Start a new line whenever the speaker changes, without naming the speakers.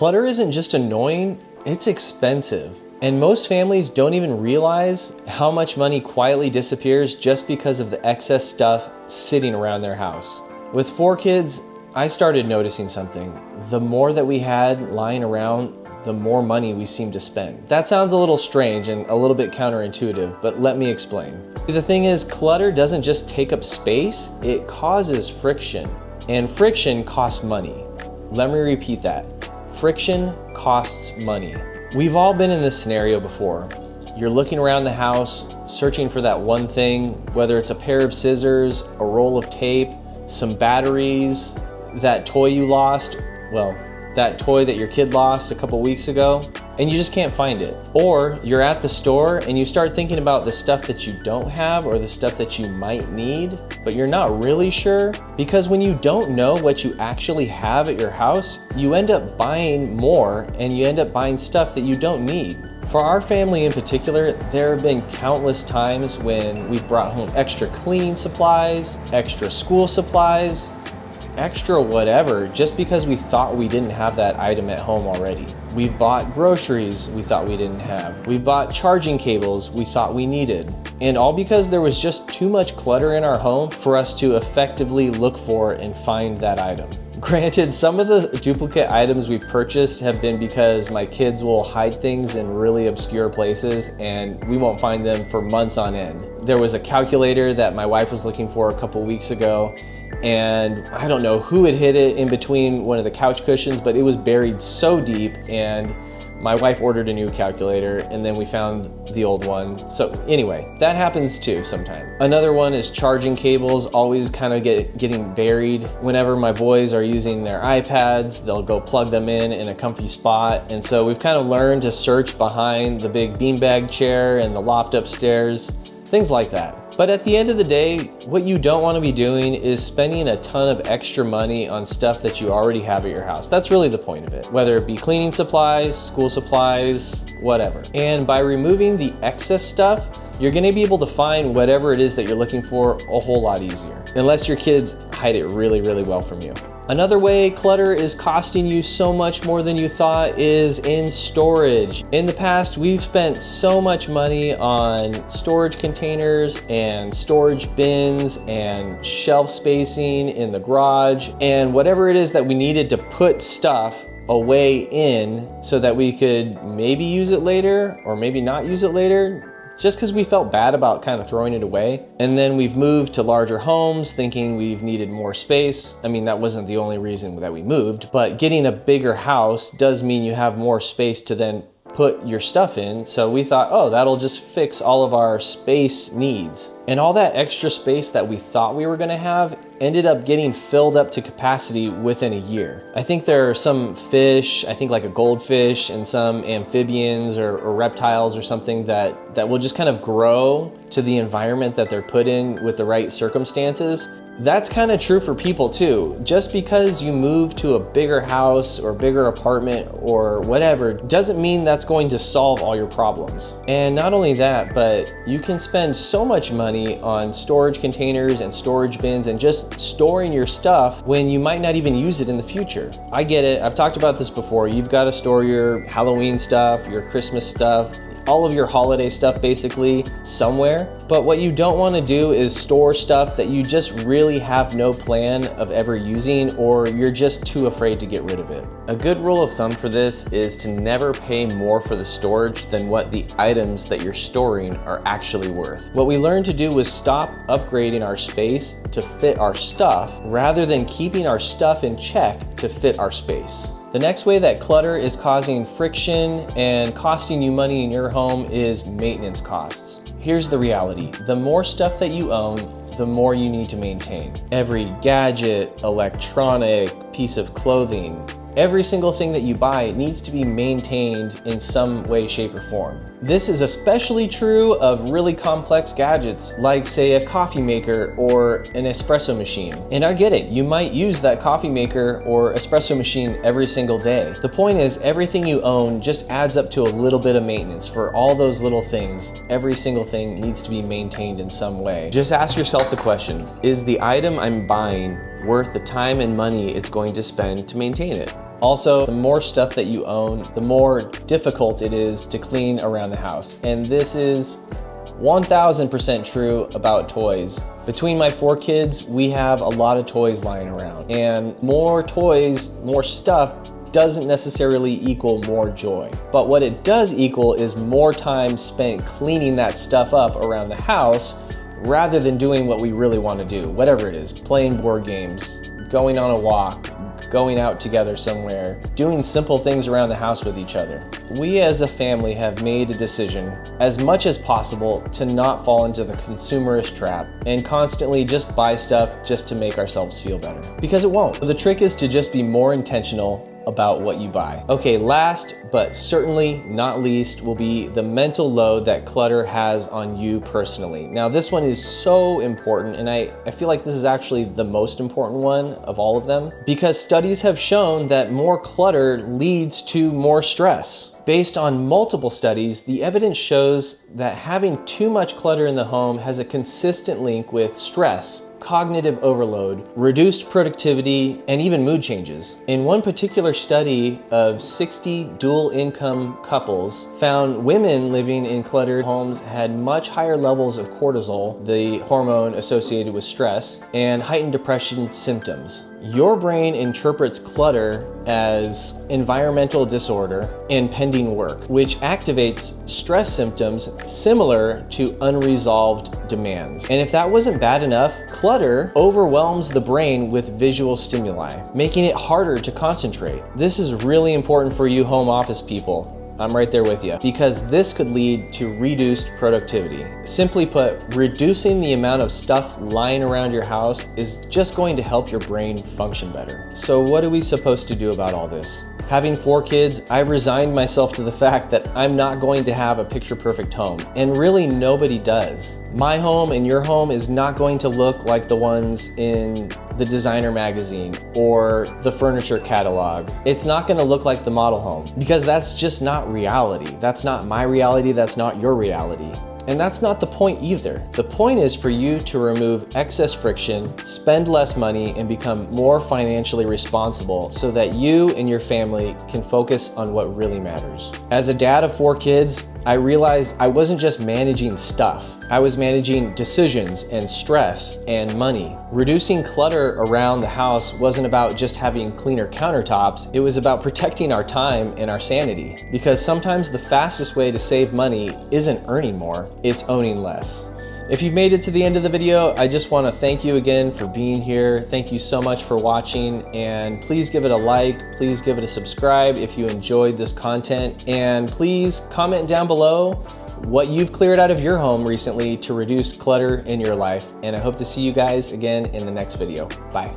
Clutter isn't just annoying, it's expensive. And most families don't even realize how much money quietly disappears just because of the excess stuff sitting around their house. With 4 kids, I started noticing something. The more that we had lying around, the more money we seemed to spend. That sounds a little strange and a little bit counterintuitive, but let me explain. The thing is, clutter doesn't just take up space, it causes friction. And friction costs money. Let me repeat that. Friction costs money. We've all been in this scenario before. You're looking around the house, searching for that one thing, whether it's a pair of scissors, a roll of tape, some batteries, that toy you lost, well, that toy that your kid lost a couple weeks ago, and you just can't find it. Or you're at the store and you start thinking about the stuff that you don't have or the stuff that you might need, but you're not really sure, because when you don't know what you actually have at your house, you end up buying more and you end up buying stuff that you don't need. For our family in particular, there have been countless times when we've brought home extra cleaning supplies, extra school supplies, extra whatever, just because we thought we didn't have that item at home already. We've bought groceries we thought we didn't have. We've bought charging cables we thought we needed. And all because there was just too much clutter in our home for us to effectively look for and find that item. Granted, some of the duplicate items we've purchased have been because my kids will hide things in really obscure places and we won't find them for months on end. There was a calculator that my wife was looking for a couple weeks ago, and I don't know who had hid it in between one of the couch cushions, but it was buried so deep, and my wife ordered a new calculator and then we found the old one. So anyway, that happens too sometimes. Another one is charging cables, always kind of getting buried. Whenever my boys are using their iPads, they'll go plug them in a comfy spot. And so we've kind of learned to search behind the big beanbag chair and the loft upstairs, things like that. But at the end of the day, what you don't want to be doing is spending a ton of extra money on stuff that you already have at your house. That's really the point of it, whether it be cleaning supplies, school supplies, whatever. And by removing the excess stuff, you're going to be able to find whatever it is that you're looking for a whole lot easier, unless your kids hide it really, really well from you. Another way clutter is costing you so much more than you thought is in storage. In the past, we've spent so much money on storage containers and storage bins and shelf spacing in the garage and whatever it is that we needed to put stuff away in so that we could maybe use it later or maybe not use it later, just because we felt bad about kind of throwing it away. And then we've moved to larger homes thinking we've needed more space. I mean, that wasn't the only reason that we moved, but getting a bigger house does mean you have more space to then put your stuff in. So we thought, oh, that'll just fix all of our space needs. And all that extra space that we thought we were gonna have ended up getting filled up to capacity within a year. I think there are some fish, I think like a goldfish and some amphibians or reptiles or something that will just kind of grow to the environment that they're put in with the right circumstances. That's kind of true for people too. Just because you move to a bigger house or bigger apartment or whatever doesn't mean that's going to solve all your problems. And not only that, but you can spend so much money on storage containers and storage bins and just storing your stuff when you might not even use it in the future. I get it. I've talked about this before. You've got to store your Halloween stuff, your Christmas stuff, all of your holiday stuff basically somewhere. But what you don't want to do is store stuff that you just really have no plan of ever using, or you're just too afraid to get rid of it. A good rule of thumb for this is to never pay more for the storage than what the items that you're storing are actually worth. What we learned to do was stop upgrading our space to fit our stuff rather than keeping our stuff in check to fit our space. The next way that clutter is causing friction and costing you money in your home is maintenance costs. Here's the reality. The more stuff that you own, the more you need to maintain. Every gadget, electronic, piece of clothing, every single thing that you buy needs to be maintained in some way, shape, or form. This is especially true of really complex gadgets like, say, a coffee maker or an espresso machine. And I get it, you might use that coffee maker or espresso machine every single day. The point is, everything you own just adds up to a little bit of maintenance for all those little things. Every single thing needs to be maintained in some way. Just ask yourself the question, is the item I'm buying worth the time and money it's going to spend to maintain it? Also, the more stuff that you own, the more difficult it is to clean around the house. And this is 1000% true about toys. Between my 4 kids, we have a lot of toys lying around. And more toys, more stuff doesn't necessarily equal more joy. But what it does equal is more time spent cleaning that stuff up around the house rather than doing what we really want to do, whatever it is, playing board games, going on a walk, going out together somewhere, doing simple things around the house with each other. We as a family have made a decision, as much as possible, to not fall into the consumerist trap and constantly just buy stuff just to make ourselves feel better. Because it won't. The trick is to just be more intentional about what you buy. Okay, last but certainly not least will be the mental load that clutter has on you personally. Now this one is so important, and I feel like this is actually the most important one of all of them, because studies have shown that more clutter leads to more stress. Based on multiple studies, the evidence shows that having too much clutter in the home has a consistent link with stress, cognitive overload, reduced productivity, and even mood changes. In one particular study of 60 dual income couples found women living in cluttered homes had much higher levels of cortisol, the hormone associated with stress, and heightened depression symptoms. Your brain interprets clutter as environmental disorder and pending work, which activates stress symptoms similar to unresolved demands. And if that wasn't bad enough, clutter overwhelms the brain with visual stimuli, making it harder to concentrate. This is really important for you home office people. I'm right there with you, because this could lead to reduced productivity. Simply put, reducing the amount of stuff lying around your house is just going to help your brain function better. So what are we supposed to do about all this? Having 4 kids, I've resigned myself to the fact that I'm not going to have a picture-perfect home, and really nobody does. My home and your home is not going to look like the ones in the designer magazine or the furniture catalog. It's not going to look like the model home, because that's just not reality. That's not my reality, that's not your reality. And that's not the point either. The point is for you to remove excess friction, spend less money, and become more financially responsible so that you and your family can focus on what really matters. As a dad of 4 kids, I realized I wasn't just managing stuff. I was managing decisions and stress and money. Reducing clutter around the house wasn't about just having cleaner countertops, it was about protecting our time and our sanity. Because sometimes the fastest way to save money isn't earning more, it's owning less. If you've made it to the end of the video, I just want to thank you again for being here. Thank you so much for watching, and please give it a like, please give it a subscribe if you enjoyed this content, and please comment down below what you've cleared out of your home recently to reduce clutter in your life. And I hope to see you guys again in the next video. Bye.